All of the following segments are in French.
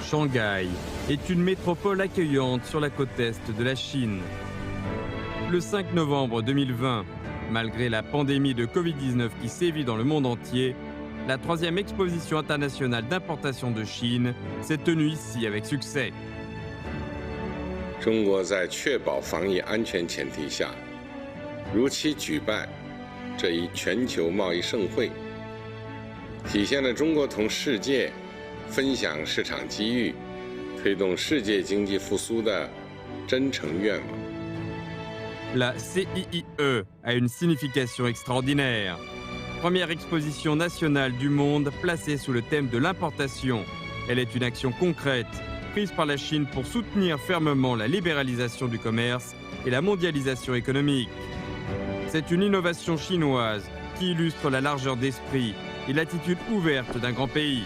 Shanghai est une métropole accueillante sur la côte est de la Chine. Le 5 novembre 2020, malgré la pandémie de Covid-19 qui sévit dans le monde entier, la 3e exposition internationale d'importation de Chine s'est tenue ici avec succès. 中国在确保防疫安全前提下，如期举办这一全球贸易盛会，体现了中国同世界分享市场机遇、推动世界经济复苏的真诚愿望。 La CIIE a une signification extraordinaire. Première exposition nationale du monde placée sous le thème de l'importation. Elle est une action concrète prise par la Chine pour soutenir fermement la libéralisation du commerce et la mondialisation économique. C'est une innovation chinoise qui illustre la largeur d'esprit et l'attitude ouverte d'un grand pays.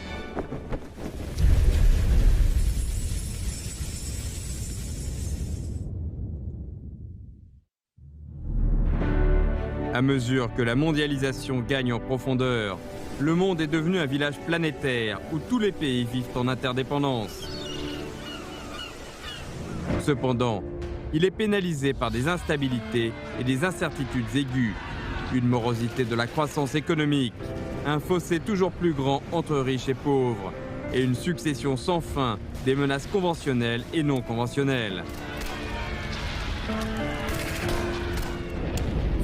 À mesure que la mondialisation gagne en profondeur, le monde est devenu un village planétaire où tous les pays vivent en interdépendance. Cependant, il est pénalisé par des instabilités et des incertitudes aiguës, une morosité de la croissance économique, un fossé toujours plus grand entre riches et pauvres, et une succession sans fin des menaces conventionnelles et non conventionnelles.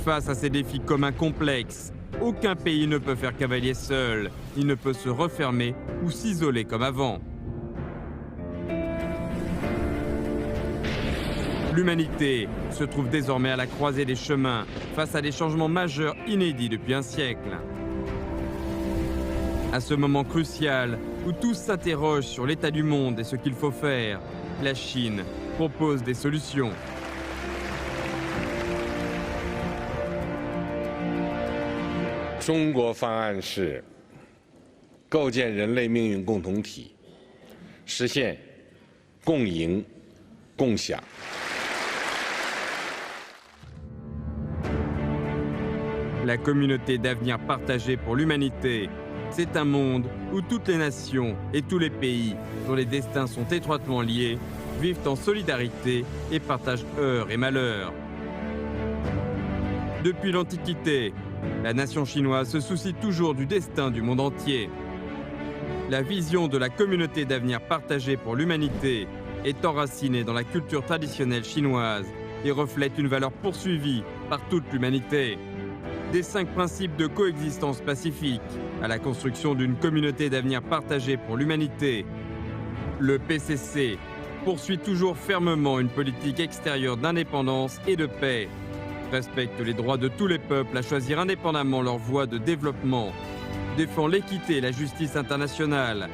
Face à ces défis communs complexes, aucun pays ne peut faire cavalier seul, il ne peut se refermer ou s'isoler comme avant. L'humanité se trouve désormais à la croisée des chemins face à des changements majeurs inédits depuis un siècle. À ce moment crucial où tous s'interrogent sur l'état du monde et ce qu'il faut faire, la Chine propose des solutions. 中国方案是构建人类命运共同体，实现共赢共享。 La communauté d'avenir partagée pour l'humanité, c'est un monde où toutes les nations et tous les pays, dont les destins sont étroitement liés, vivent en solidarité et partagent heurts et malheurs. Depuis l'Antiquité, la nation chinoise se soucie toujours du destin du monde entier. La vision de la communauté d'avenir partagée pour l'humanité est enracinée dans la culture traditionnelle chinoise et reflète une valeur poursuivie par toute l'humanité. Des 5 principes de coexistence pacifique à la construction d'une communauté d'avenir partagée pour l'humanité, le PCC poursuit toujours fermement une politique extérieure d'indépendance et de paix, respecte les droits de tous les peuples à choisir indépendamment leur voie de développement, défend l'équité et la justice internationale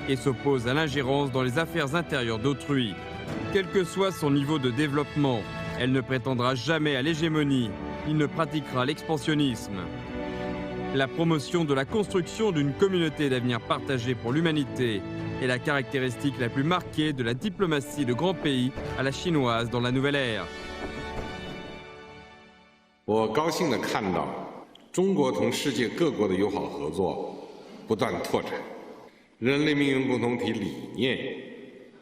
et s'oppose à l'ingérence dans les affaires intérieures d'autrui. Quel que soit son niveau de développement, elle ne prétendra jamais à l'hégémonie, il ne pratiquera l'expansionnisme. La promotion de la construction d'une communauté d'avenir partagée pour l'humanité est la caractéristique la plus marquée de la diplomatie de grands pays à la chinoise dans la nouvelle ère. 我高兴地看到，中国同世界各国的友好合作不断拓展，人类命运共同体理念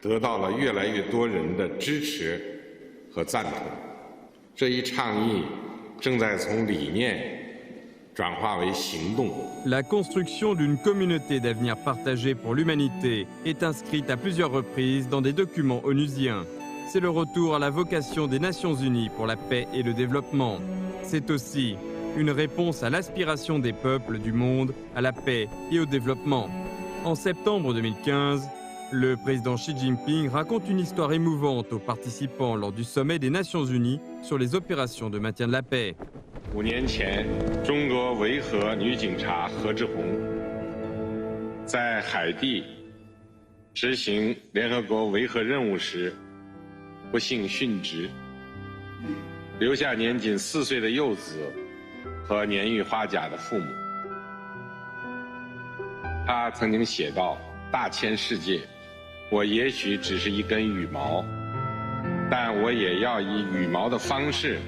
得到了越来越多人的支持和赞同。这一倡议正在从理念转化为行动。 La construction d'une communauté d'avenir partagée pour l'humanité est inscrite à plusieurs reprises dans des documents onusiens. C'est le retour à la vocation des Nations Unies pour la paix et le développement. C'est aussi une réponse à l'aspiration des peuples du monde à la paix et au développement. En septembre 2015, le président Xi Jinping raconte une histoire émouvante aux participants lors du sommet des Nations Unies sur les opérations de maintien de la paix. 5年前，中国维和女警察何志红在海地执行联合国维和任务时，不幸殉职，留下年仅4岁的幼子和年逾花甲的父母。他曾经写道：“大千世界，我也许只是一根羽毛，但我也要以羽毛的方式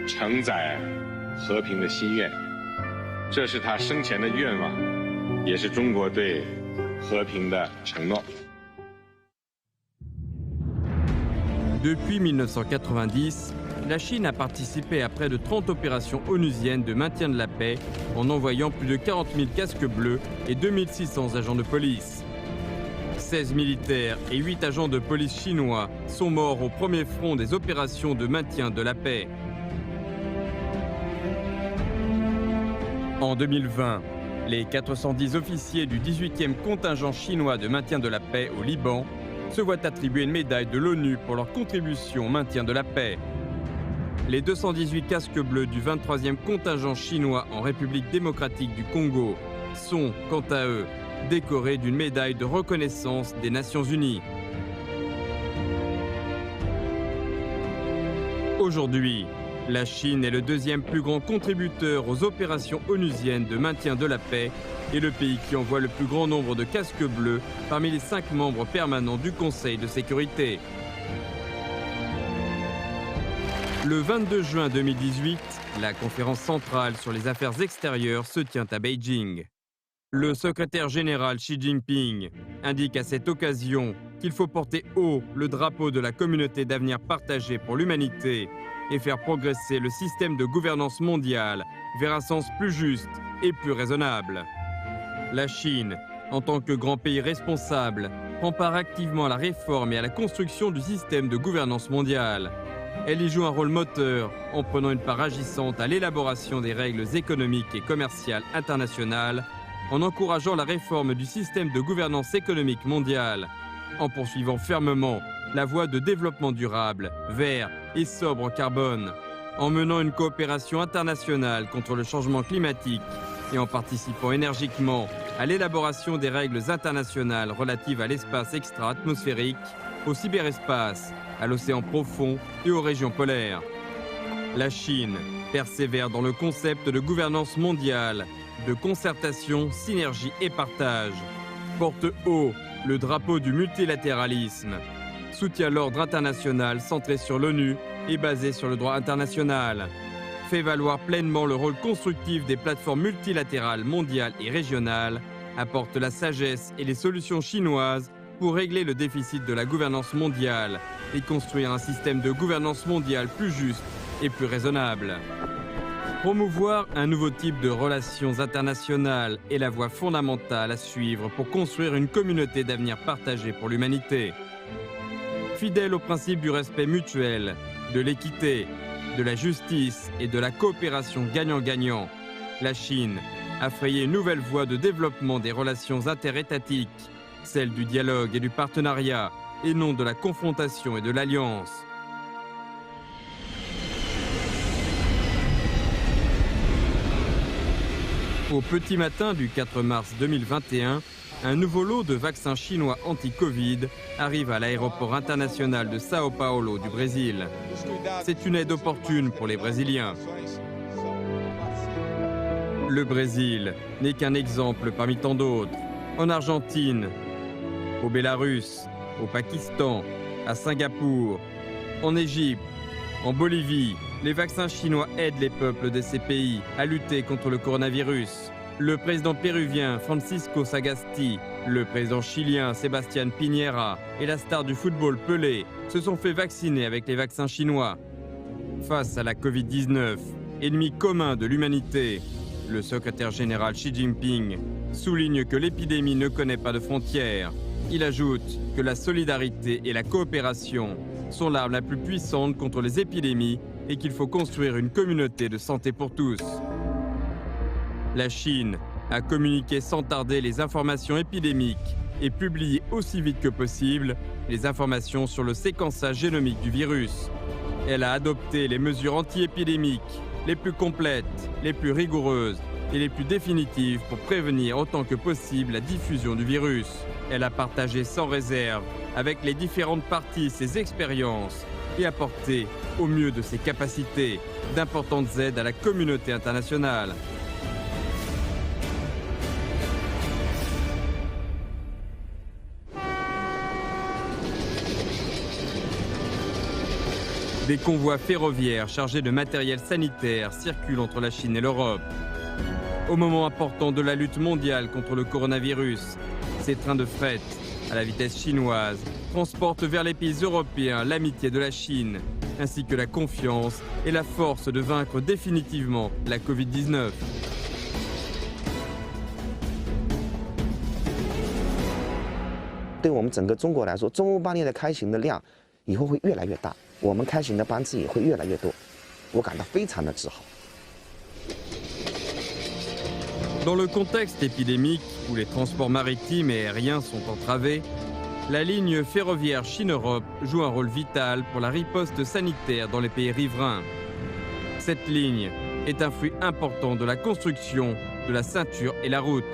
承载和平的心愿。”这是他生前的愿望，也是中国对和平的承诺。Depuis 1990, la Chine a participé à près de 30 opérations onusiennes de maintien de la paix en envoyant plus de 40 000 casques bleus et 2600 agents de police. 16 militaires et 8 agents de police chinois sont morts au premier front des opérations de maintien de la paix. En 2020, les 410 officiers du 18e contingent chinois de maintien de la paix au Liban se voient attribuer une médaille de l'ONU pour leur contribution au maintien de la paix. Les 218 casques bleus du 23e contingent chinois en République démocratique du Congo sont, quant à eux, décorés d'une médaille de reconnaissance des Nations Unies. Aujourd'hui, la Chine est le deuxième plus grand contributeur aux opérations onusiennes de maintien de la paix et le pays qui envoie le plus grand nombre de casques bleus parmi les 5 membres permanents du Conseil de sécurité. Le 22 juin 2018, la conférence centrale sur les affaires extérieures se tient à Beijing. Le secrétaire général Xi Jinping indique à cette occasion qu'il faut porter haut le drapeau de la communauté d'avenir partagée pour l'humanité et faire progresser le système de gouvernance mondiale vers un sens plus juste et plus raisonnable. La Chine, en tant que grand pays responsable, prend part activement à la réforme et à la construction du système de gouvernance mondiale. Elle y joue un rôle moteur en prenant une part agissante à l'élaboration des règles économiques et commerciales internationales, en encourageant la réforme du système de gouvernance économique mondiale, en poursuivant fermement la voie de développement durable, vert et sobre en carbone, en menant une coopération internationale contre le changement climatique et en participant énergiquement à l'élaboration des règles internationales relatives à l'espace extra-atmosphérique, au cyberespace, à l'océan profond et aux régions polaires. La Chine persévère dans le concept de gouvernance mondiale, de concertation, synergie et partage, porte haut le drapeau du multilatéralisme, soutient l'ordre international centré sur l'ONU et basé sur le droit international, fait valoir pleinement le rôle constructif des plateformes multilatérales mondiales et régionales, apporte la sagesse et les solutions chinoises pour régler le déficit de la gouvernance mondiale et construire un système de gouvernance mondiale plus juste et plus raisonnable. Promouvoir un nouveau type de relations internationales est la voie fondamentale à suivre pour construire une communauté d'avenir partagée pour l'humanité. Fidèle au principe du respect mutuel, de l'équité, de la justice et de la coopération gagnant-gagnant, la Chine a frayé une nouvelle voie de développement des relations interétatiques, celle du dialogue et du partenariat, et non de la confrontation et de l'alliance. Au petit matin du 4 mars 2021, un nouveau lot de vaccins chinois anti-Covid arrive à l'aéroport international de São Paulo du Brésil. C'est une aide opportune pour les Brésiliens. Le Brésil n'est qu'un exemple parmi tant d'autres. En Argentine, au Bélarus, au Pakistan, à Singapour, en Égypte, en Bolivie, les vaccins chinois aident les peuples de ces pays à lutter contre le coronavirus. Le président péruvien Francisco Sagasti, le président chilien Sebastián Piñera et la star du football Pelé se sont fait vacciner avec les vaccins chinois. Face à la Covid-19, ennemi commun de l'humanité, le secrétaire général Xi Jinping souligne que l'épidémie ne connaît pas de frontières. Il ajoute que la solidarité et la coopération sont l'arme la plus puissante contre les épidémies et qu'il faut construire une communauté de santé pour tous. La Chine a communiqué sans tarder les informations épidémiques et publié aussi vite que possible les informations sur le séquençage génomique du virus. Elle a adopté les mesures anti-épidémiques les plus complètes, les plus rigoureuses et les plus définitives pour prévenir autant que possible la diffusion du virus. Elle a partagé sans réserve avec les différentes parties ses expériences et apporté, au mieux de ses capacités, d'importantes aides à la communauté internationale. Des convois ferroviaires chargés de matériel sanitaire circulent entre la Chine et l'Europe. Au moment important de la lutte mondiale contre le coronavirus, ces trains de fret à la vitesse chinoise, transporte vers les pays européens l'amitié de la Chine, ainsi que la confiance et la force de vaincre définitivement la Covid-19. 对我们整个中国来说，中欧班列的开行的量以后会越来越大，我们开行的班次也会越来越多，我感到非常的自豪。 Dans le contexte épidémique où les transports maritimes et aériens sont entravés, la ligne ferroviaire Chine-Europe joue un rôle vital pour la riposte sanitaire dans les pays riverains. Cette ligne est un fruit important de la construction de la ceinture et la route.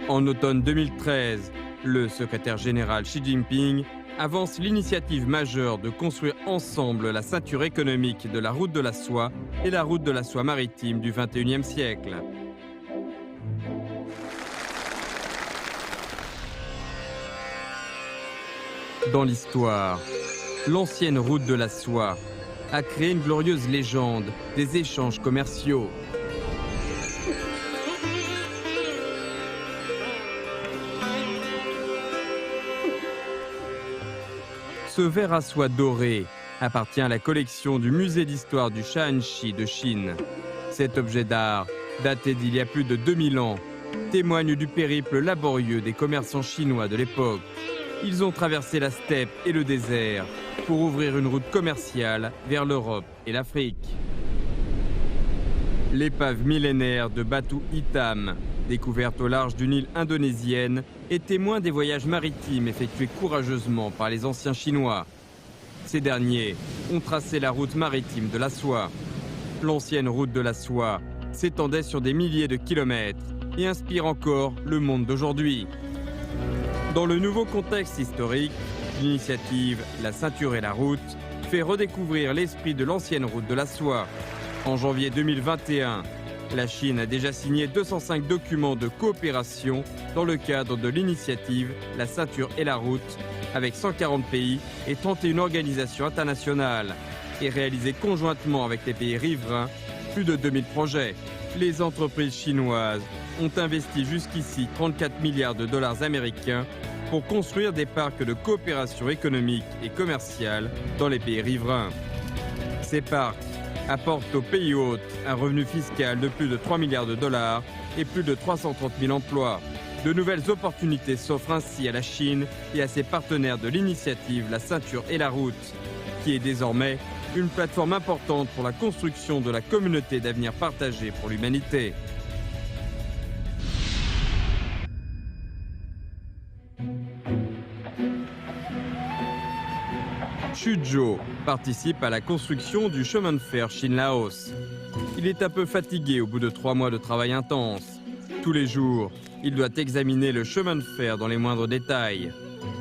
En automne 2013, le secrétaire général Xi Jinping avance l'initiative majeure de construire ensemble la ceinture économique de la route de la soie et la route de la soie maritime du XXIe siècle. Dans l'histoire, l'ancienne route de la soie a créé une glorieuse légende des échanges commerciaux. Ce verre à soie doré appartient à la collection du musée d'histoire du Shaanxi de Chine. Cet objet d'art, daté d'il y a plus de 2000 ans, témoigne du périple laborieux des commerçants chinois de l'époque. Ils ont traversé la steppe et le désert pour ouvrir une route commerciale vers l'Europe et l'Afrique. L'épave millénaire de Batu Hitam, découverte au large d'une île indonésienne, est témoin des voyages maritimes effectués courageusement par les anciens Chinois. Ces derniers ont tracé la route maritime de la soie. L'ancienne route de la soie s'étendait sur des milliers de kilomètres et inspire encore le monde d'aujourd'hui. Dans le nouveau contexte historique, l'initiative La ceinture et la route fait redécouvrir l'esprit de l'ancienne route de la soie. En janvier 2021, la Chine a déjà signé 205 documents de coopération dans le cadre de l'initiative La ceinture et la route avec 140 pays et 31 organisations internationales et réalisé conjointement avec les pays riverains plus de 2000 projets. Les entreprises chinoises ont investi jusqu'ici 34 milliards de dollars américains pour construire des parcs de coopération économique et commerciale dans les pays riverains. Ces parcs apportent aux pays hôtes un revenu fiscal de plus de 3 milliards de dollars et plus de 330 000 emplois. De nouvelles opportunités s'offrent ainsi à la Chine et à ses partenaires de l'initiative La ceinture et la route, qui est désormais une plateforme importante pour la construction de la communauté d'avenir partagé pour l'humanité. Xuzhou participe à la construction du chemin de fer Chine-Laos. Il est un peu fatigué au bout de 3 mois de travail intense. Tous les jours, il doit examiner le chemin de fer dans les moindres détails,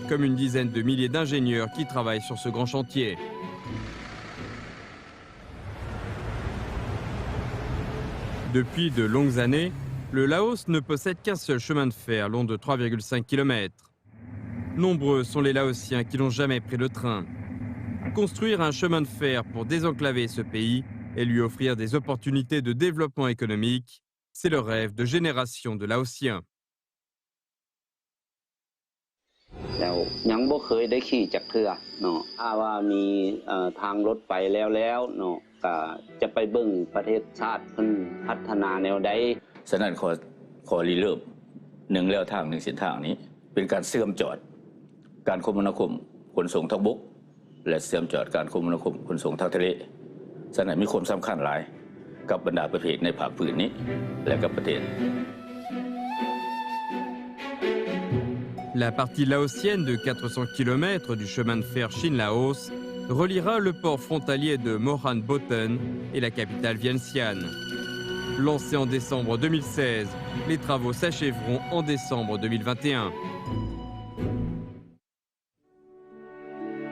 comme une dizaine de milliers d'ingénieurs qui travaillent sur ce grand chantier. Depuis de longues années, le Laos ne possède qu'un seul chemin de fer long de 3,5 km. Nombreux sont les Laotiens qui n'ont jamais pris le train. Construire un chemin de fer pour désenclaver ce pays et lui offrir des opportunités de développement économique, c'est le rêve de générations de Laotiens. แล้วยังบ่เคยได้ขี่จักเทื่อเนาะถ้าว่ามีทางรถไปแล้วเนาะก็จะไปเบิ่งประเทศชาติเพิ่นพัฒนาแนวใดฉะนั้นขอรีเริ่มหนึ่งแล้วทางหนึ่งเส้นทางนี้เป็นการเชื่อมจอดการคมนาคมขนส่งทางบกและเชื่อมจอดการคมนาคมขนส่งทางทะเลฉะนั้นมีความสำคัญหลายกับบรรดาประเทศในภาคพื้นนี้และกับประเทศ La partie laotienne de 400 km du chemin de fer Chine-Laos reliera le port frontalier de Mohan Boten et la capitale Vientiane. Lancés en décembre 2016, les travaux s'achèveront en décembre 2021.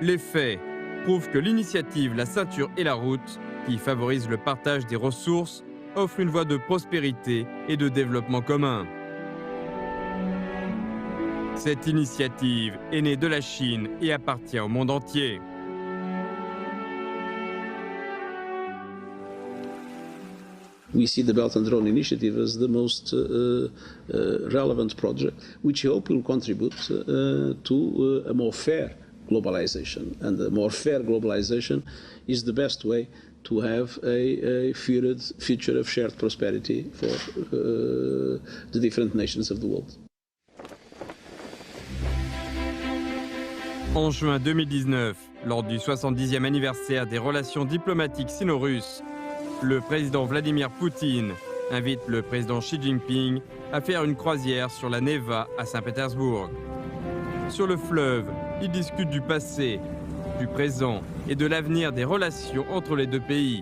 Les faits prouvent que l'initiative La ceinture et la route, qui favorise le partage des ressources, offre une voie de prospérité et de développement commun. Cette initiative est née de la Chine et appartient au monde entier. We see the Belt and Road Initiative as the most relevant project, which I hope will contribute to a more fair globalization. And a more fair globalization is the best way to have a future of shared prosperity for the different nations of the world. En juin 2019, lors du 70e anniversaire des relations diplomatiques sino-russes, le président Vladimir Poutine invite le président Xi Jinping à faire une croisière sur la Neva à Saint-Pétersbourg. Sur le fleuve, ils discutent du passé, du présent et de l'avenir des relations entre les deux pays.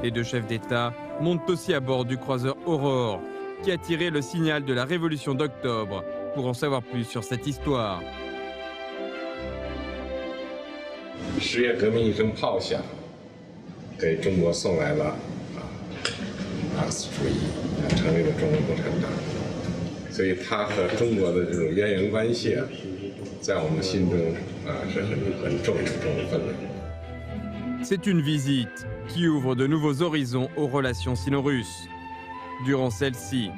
Les deux chefs d'État montent aussi à bord du croiseur Aurore, qui a tiré le signal de la révolution d'octobre, pour en savoir plus sur cette histoire. 10月革命一声炮响，给中国送来了马克思主义，成立了中国共产党。所以它和中国的这种渊源关系啊，在我们心中是很重的分量。 C'est une visite qui ouvre de nouveaux horizons aux relations sino-russes. Durant celle-ci,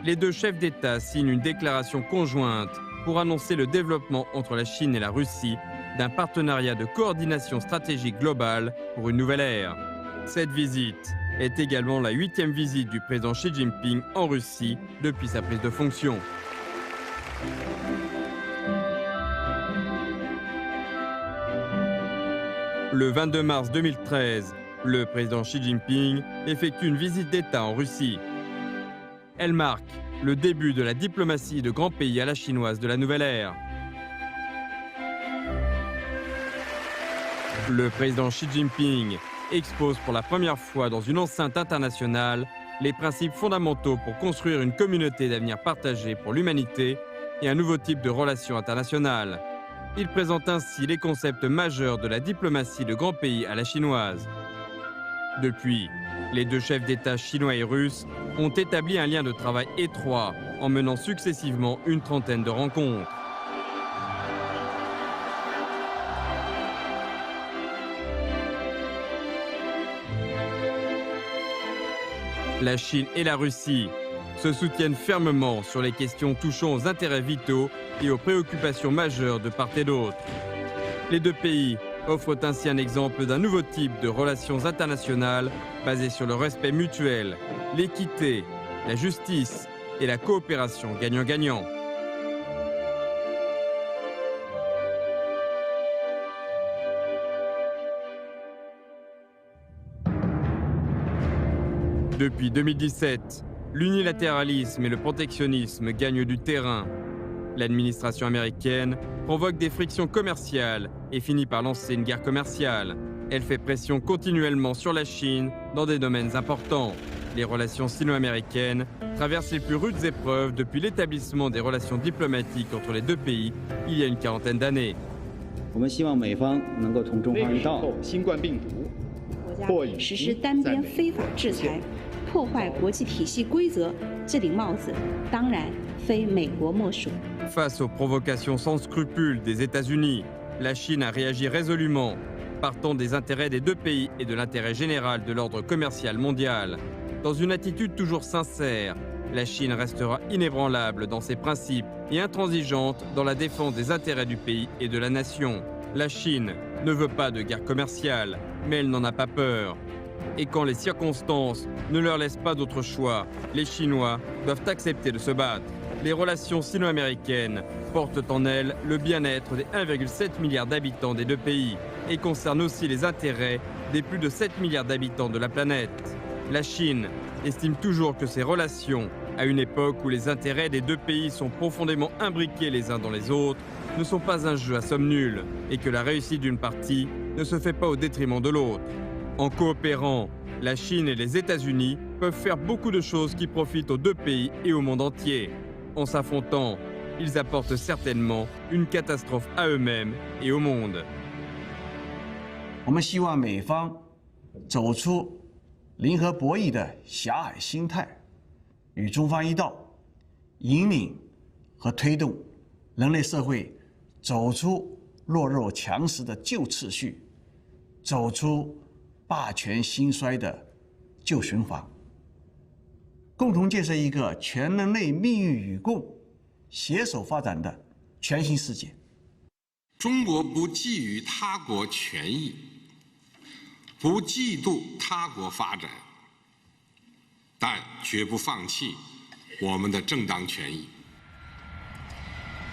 les deux chefs d'État signent une déclaration conjointe pour annoncer le développement entre la Chine et la Russie d'un partenariat de coordination stratégique globale pour une nouvelle ère. Cette visite est également la 8e visite du président Xi Jinping en Russie depuis sa prise de fonction. Le 22 mars 2013, le président Xi Jinping effectue une visite d'État en Russie. Elle marque le début de la diplomatie de grands pays à la chinoise de la nouvelle ère. Le président Xi Jinping expose pour la première fois dans une enceinte internationale les principes fondamentaux pour construire une communauté d'avenir partagée pour l'humanité et un nouveau type de relations internationales. Il présente ainsi les concepts majeurs de la diplomatie de grands pays à la chinoise. Depuis, les deux chefs d'État chinois et russes ont établi un lien de travail étroit en menant successivement une trentaine de rencontres. La Chine et la Russie se soutiennent fermement sur les questions touchant aux intérêts vitaux et aux préoccupations majeures de part et d'autre. Les deux pays offrent ainsi un exemple d'un nouveau type de relations internationales basées sur le respect mutuel, l'équité, la justice et la coopération gagnant-gagnant. Depuis 2017, l'unilatéralisme et le protectionnisme gagnent du terrain. L'administration américaine provoque des frictions commerciales et finit par lancer une guerre commerciale. Elle fait pression continuellement sur la Chine dans des domaines importants. Les relations sino-américaines traversent les plus rudes épreuves depuis l'établissement des relations diplomatiques entre les deux pays il y a une quarantaine d'années. 我们希望美方能够同中方一道，新冠病毒国家实施单边非法制裁，破坏国际体系规则，这顶帽子当然非美国莫属。 Face aux provocations sans scrupules des États-Unis, la Chine a réagi résolument, partant des intérêts des deux pays et de l'intérêt général de l'ordre commercial mondial. Dans une attitude toujours sincère, la Chine restera inébranlable dans ses principes et intransigeante dans la défense des intérêts du pays et de la nation. La Chine ne veut pas de guerre commerciale, mais elle n'en a pas peur. Et quand les circonstances ne leur laissent pas d'autre choix, les Chinois doivent accepter de se battre. Les relations sino-américaines portent en elles le bien-être des 1,7 milliard d'habitants des deux pays et concernent aussi les intérêts des plus de 7 milliards d'habitants de la planète. La Chine estime toujours que ces relations, à une époque où les intérêts des deux pays sont profondément imbriqués les uns dans les autres, ne sont pas un jeu à somme nulle et que la réussite d'une partie ne se fait pas au détriment de l'autre. En coopérant, la Chine et les États-Unis peuvent faire beaucoup de choses qui profitent aux deux pays et au monde entier. En s'affrontant, ils apportent certainement une catastrophe à eux-mêmes et au monde. 我们希望美方走出零和博弈的狭隘心态，与中方一道，引领和推动人类社会走出弱肉强食的旧秩序，走出霸权兴衰的旧循环。共同建设一个全人类命运与共、携手发展的全新世界。中国不觊觎他国权益，不嫉妒他国发展，但绝不放弃我们的正当权益。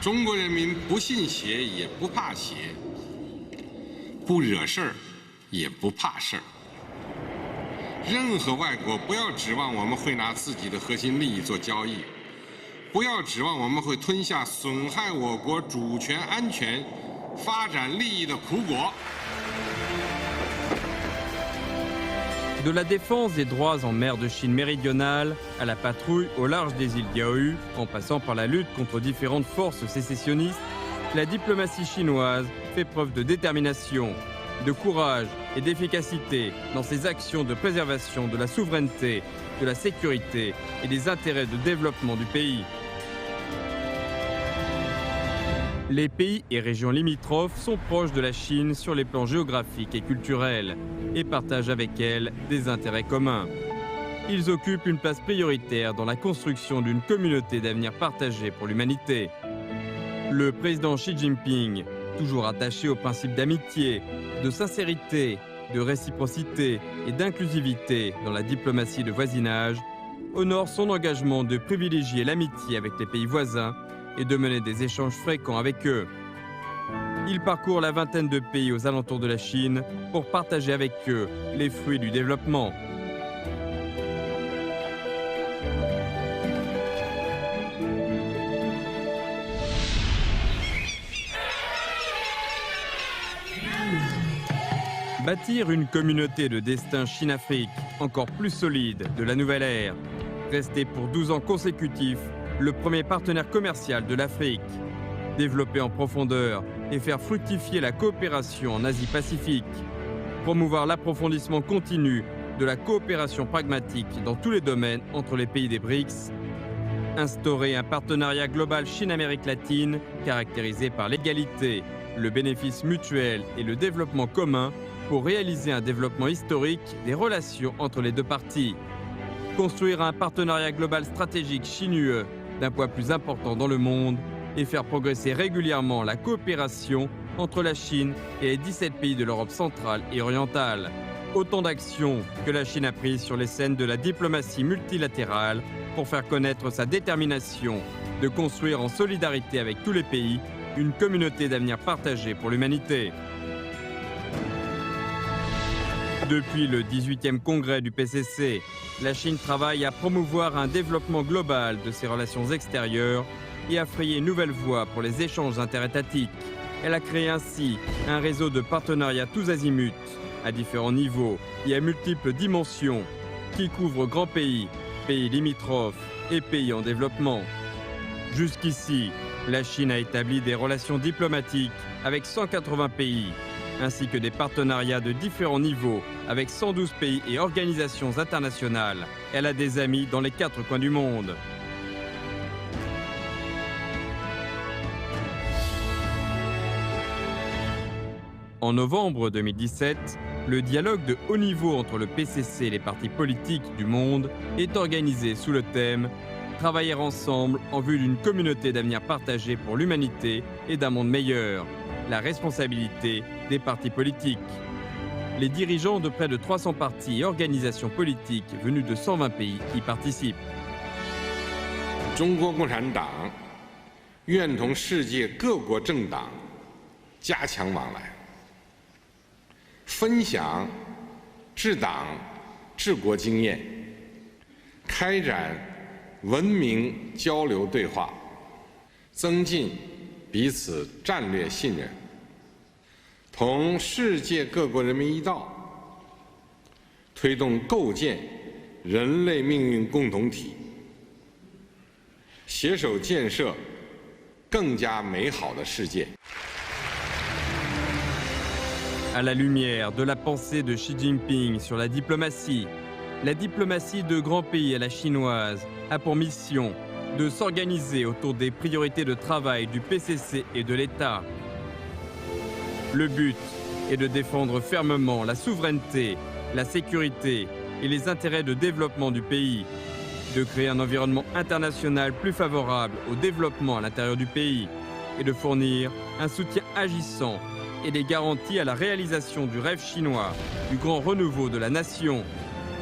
中国人民不信邪也不怕邪，不惹事儿也不怕事儿。任何外国不要指望我们会拿自己的核心利益做交易，不要指望我们会吞下损害我国主权安全、发展利益的苦果。De la défense des droits en mer de Chine méridionale à la patrouille au large des îles Diaoyu, en passant par la lutte contre différentes forces sécessionnistes, la diplomatie chinoise fait preuve de détermination, de courage et d'efficacité dans ses actions de préservation de la souveraineté, de la sécurité et des intérêts de développement du pays. Les pays et régions limitrophes sont proches de la Chine sur les plans géographiques et culturels et partagent avec elle des intérêts communs. Ils occupent une place prioritaire dans la construction d'une communauté d'avenir partagée pour l'humanité. Le président Xi Jinping, toujours attaché aux principes d'amitié, de sincérité, de réciprocité et d'inclusivité dans la diplomatie de voisinage, honore son engagement de privilégier l'amitié avec les pays voisins et de mener des échanges fréquents avec eux. Il parcourt la vingtaine de pays aux alentours de la Chine pour partager avec eux les fruits du développement. Bâtir une communauté de destin Chine-Afrique encore plus solide de la nouvelle ère. Rester pour 12 ans consécutifs le premier partenaire commercial de l'Afrique. Développer en profondeur et faire fructifier la coopération en Asie-Pacifique. Promouvoir l'approfondissement continu de la coopération pragmatique dans tous les domaines entre les pays des BRICS. Instaurer un partenariat global Chine-Amérique latine caractérisé par l'égalité, le bénéfice mutuel et le développement commun pour réaliser un développement historique des relations entre les deux parties. Construire un partenariat global stratégique Chine-UE d'un poids plus important dans le monde et faire progresser régulièrement la coopération entre la Chine et les 17 pays de l'Europe centrale et orientale. Autant d'actions que la Chine a prises sur les scènes de la diplomatie multilatérale pour faire connaître sa détermination de construire en solidarité avec tous les pays une communauté d'avenir partagée pour l'humanité. Depuis le 18e congrès du PCC, la Chine travaille à promouvoir un développement global de ses relations extérieures et à frayer une nouvelle voie pour les échanges interétatiques. Elle a créé ainsi un réseau de partenariats tous azimuts, à différents niveaux et à multiples dimensions, qui couvre grands pays, pays limitrophes et pays en développement. Jusqu'ici, la Chine a établi des relations diplomatiques avec 180 pays, ainsi que des partenariats de différents niveaux avec 112 pays et organisations internationales. Elle a des amis dans les 4 coins du monde. En novembre 2017, le dialogue de haut niveau entre le PCC et les partis politiques du monde est organisé sous le thème « Travailler ensemble en vue d'une communauté d'avenir partagée pour l'humanité et d'un monde meilleur ». La responsabilité des partis politiques. Les dirigeants de près de 300 partis et organisations politiques venus de 120 pays y participent. 中国共产党愿同世界各国政党加强往来，分享治党治国经验，开展文明交流对话，增进彼此战略信任，同世界各国人民一道，推动构建人类命运共同体，携手建设更加美好的世界。 À la lumière de la pensée de Xi Jinping sur la diplomatie de grands pays à la chinoise a pour mission de s'organiser autour des priorités de travail du PCC et de l'État. Le but est de défendre fermement la souveraineté, la sécurité et les intérêts de développement du pays, de créer un environnement international plus favorable au développement à l'intérieur du pays et de fournir un soutien agissant et des garanties à la réalisation du rêve chinois, du grand renouveau de la nation,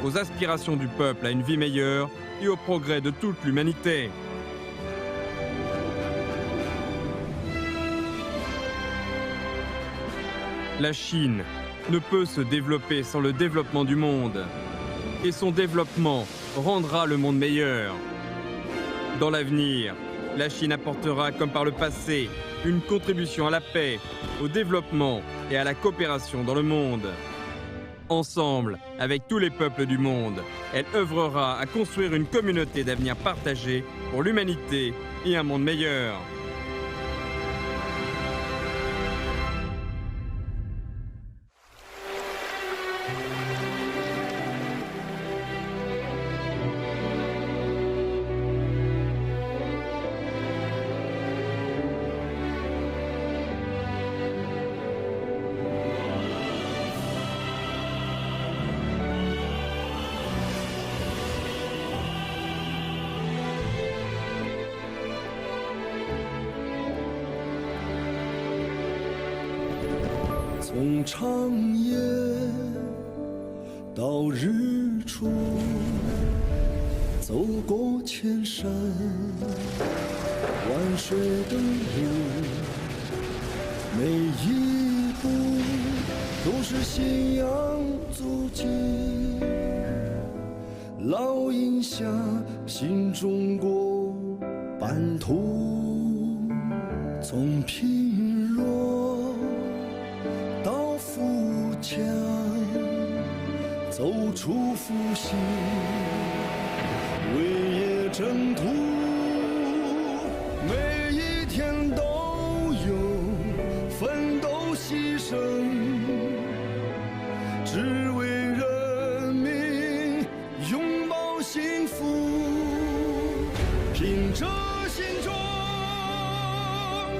aux aspirations du peuple à une vie meilleure et au progrès de toute l'humanité. La Chine ne peut se développer sans le développement du monde. Et son développement rendra le monde meilleur. Dans l'avenir, la Chine apportera, comme par le passé, une contribution à la paix, au développement et à la coopération dans le monde. Ensemble, avec tous les peuples du monde, elle œuvrera à construire une communauté d'avenir partagée pour l'humanité et un monde meilleur.从长夜到日出，走过千山万水的路，每一步都是信仰足迹，烙印下新中国版图，从贫弱到富强，走出复兴，为业征途，每一天都有奋斗牺牲，只为人民拥抱幸福，凭着心中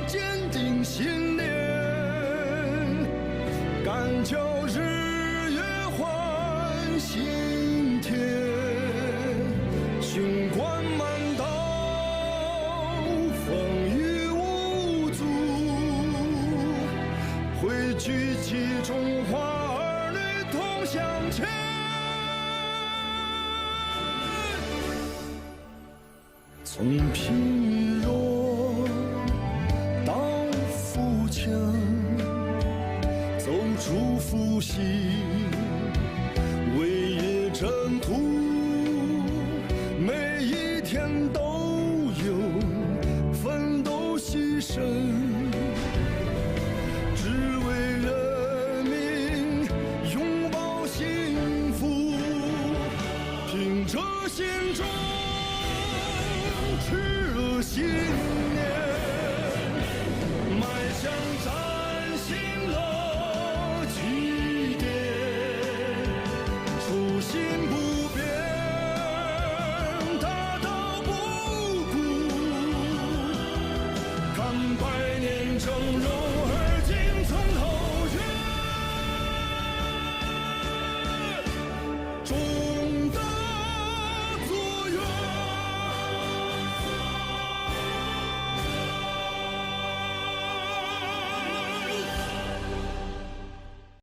坚定信念，敢叫日月换新天，雄关漫道，风雨无阻，汇聚起中华儿女同向前。从贫弱到富强，走出复兴，为业征途，每一天都有奋斗牺牲。